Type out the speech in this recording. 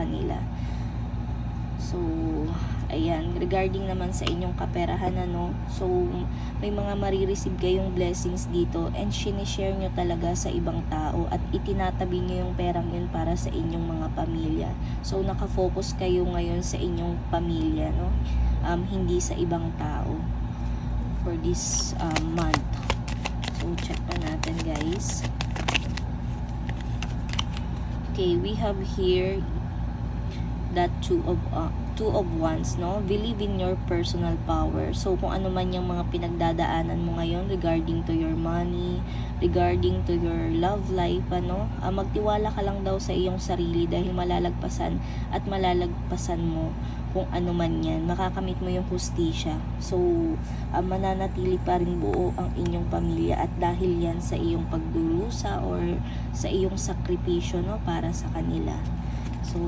kanila. So, ayan, regarding naman sa inyong kaperahan, ano, so, may mga marireceive kayong blessings dito and sinishare nyo talaga sa ibang tao at itinatabi nyo yung perang yun para sa inyong mga pamilya. So, nakafocus kayo ngayon sa inyong pamilya, no? Hindi sa ibang tao for this month. So, check pa natin, guys. Okay, we have here that two of wands, no? Believe in your personal power. So, kung ano man yung mga pinagdadaanan mo ngayon regarding to your money, regarding to your love life, ano, magtiwala ka lang daw sa iyong sarili dahil malalagpasan mo kung ano man yan. Makakamit mo yung hustisya. So, mananatili pa rin buo ang inyong pamilya at dahil yan sa iyong pagdurusa or sa iyong sakripisyo, no, para sa kanila. So,